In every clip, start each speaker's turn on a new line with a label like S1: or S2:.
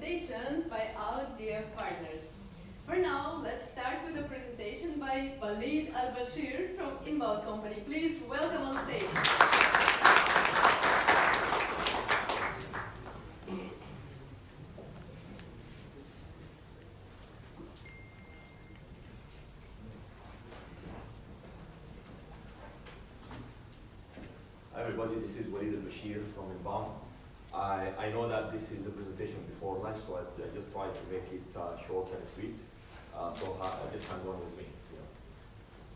S1: presentations by our dear partners. For now, let's start with a presentation by Walied Elbashir from Inbound Company. Please welcome on stage.
S2: Hi everybody, this is Walied Elbashir from Inbound. I know that this is a presentation before lunch, so I just tried to make it short and sweet. So just hang on with me.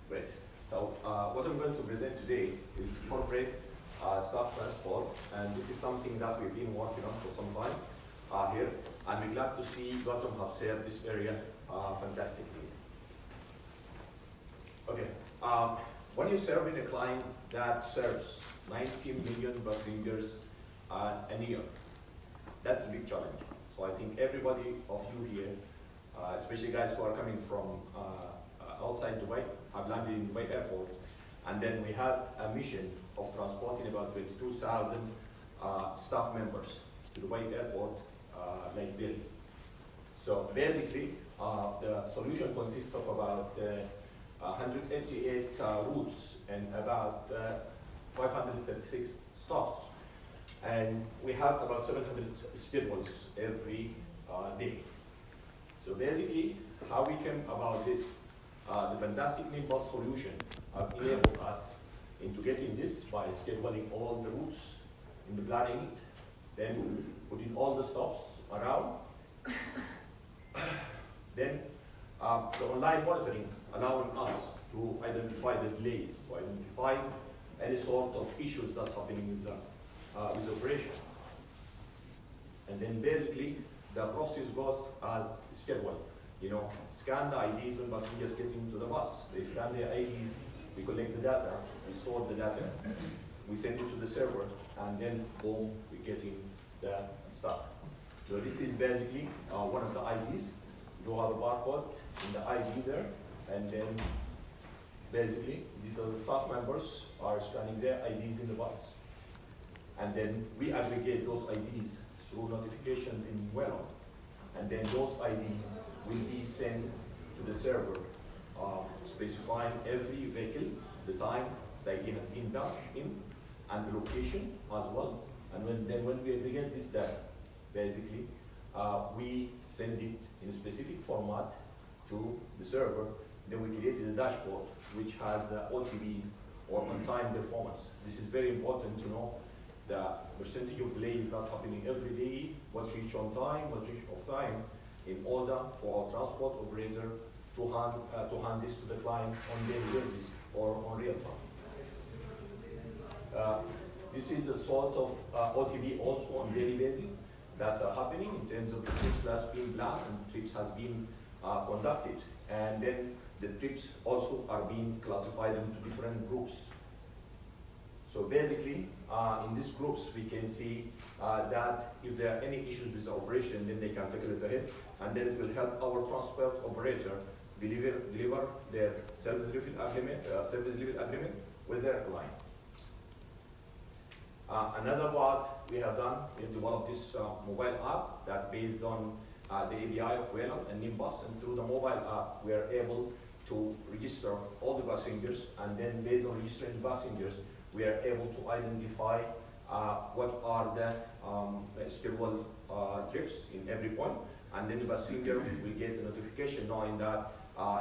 S2: Great. So what I'm going to present today is corporate staff transport, and this is something that we've been working on for some time here. And we're glad to see Gurtam have served this area fantastically. Okay. When you're serving a client that serves 90 million passengers a year, that's a big challenge. So I think everybody of you here, especially guys who are coming from outside Dubai, have landed in Dubai airport, and then we had a mission of transporting about 22,000 staff members to Dubai airport like this. So basically, the solution consists of about 188 routes and about 536 stops. And we have about 700 schedules every day. So basically, how we came about this, the fantastic Nimbus solution enabled us into getting this by scheduling all the routes in the planning, then putting all the stops around, then the online monitoring allowing us to identify the delays, to identify any sort of issues that's happening with operation. And then basically the process goes as scheduled. Scan the IDs when passengers get into the bus. They scan their IDs, we collect the data, we store the data, we send it to the server, and then boom, we get in the stuff. So this is basically one of the IDs. You have a barcode in the ID there, and then basically these are the staff members are scanning their IDs in the bus. And then we aggregate those IDs through notifications in Walied. And then those IDs will be sent to the server, specifying every vehicle, the time the ID has been dashed in, and the location as well. And when we aggregate this data, basically, we send it in a specific format to the server. Then we created a dashboard which has OTB, or on-time performance. This is very important to know the percentage of delays that's happening every day, what's reached on time, what's reached off time, in order for our transport operator to hand this to the client on daily basis or on real time. This is a sort of OTB also on daily basis that's happening in terms of the trips that's been planned and trips has been conducted. And then the trips also are being classified into different groups. So basically, in these groups, we can see that if there are any issues with the operation, then they can take a look ahead, and then it will help our transport operator deliver their service level agreement with their client. Another part we have done is develop this mobile app that based on the API of Walied and Nimbus, and through the mobile app, we are able to register all the passengers, and then based on registering passengers, we are able to identify what are the scheduled trips in every point, and then the passenger will get a notification knowing that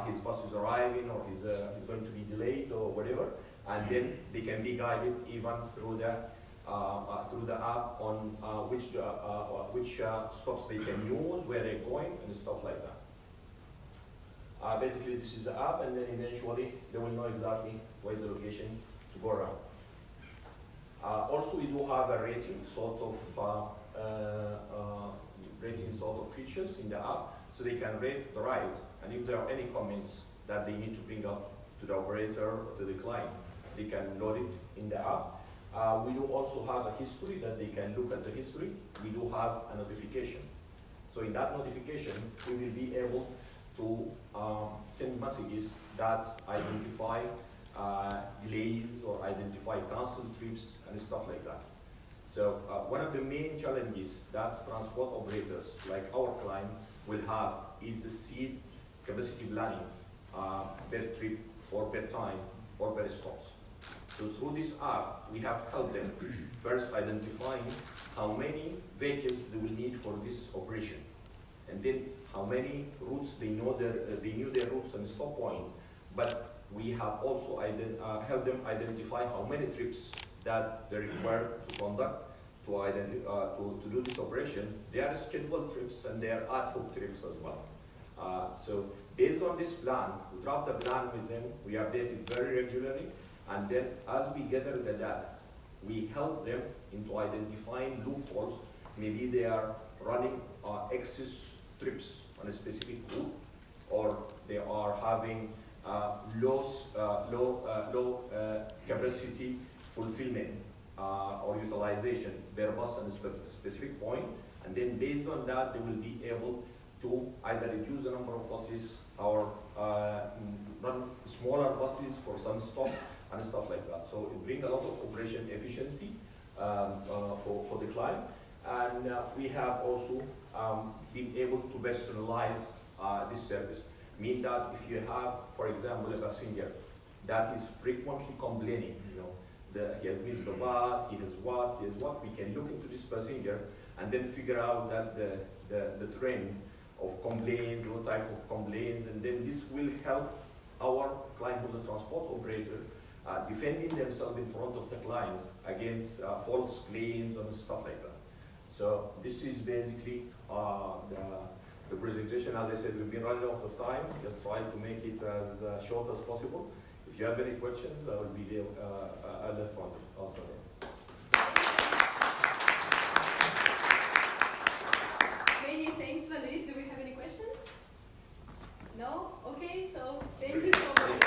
S2: his bus is arriving or he's going to be delayed or whatever, and then they can be guided even through the app on which stops they can use, where they're going, and stuff like that. Basically, this is the app, and then eventually they will know exactly where's the location to go around. Also, we do have a rating sort of features in the app, so they can rate the ride, and if there are any comments that they need to bring up to the operator or to the client, they can load it in the app. We do also have a history that they can look at the history. We do have a notification. So in that notification, we will be able to send messages that identify delays or identify cancelled trips and stuff like that. So one of the main challenges that transport operators like our client will have is the seat capacity planning per trip or per time or per stops. So through this app, we have helped them first identifying how many vehicles they will need for this operation, and then how many routes they knew their routes and stop point. But we have also helped them identify how many trips that they require to conduct to do this operation. They are scheduled trips and they are ad hoc trips as well. So based on this plan, we draft the plan with them, we update it very regularly, and then as we gather the data, we help them into identifying loopholes. Maybe they are running excess trips on a specific route, or they are having low capacity fulfillment or utilization per bus at a specific point, and then based on that, they will be able to either reduce the number of buses or run smaller buses for some stops and stuff like that. So it brings a lot of operation efficiency for the client. And we have also been able to personalize this service. Mean that if you have, for example, a passenger that is frequently complaining, he has missed the bus, he has what, we can look into this passenger and then figure out that the trend of complaints, what type of complaints, and then this will help our client who's a transport operator defending themselves in front of the clients against false claims and stuff like that. So this is basically the presentation. As I said, we've been running out of time. Just try to make it as short as possible. If you have any questions, I will be there. I'll left on also.
S1: Many thanks, Walied. Do we have any questions? No? Okay, so thank you so much.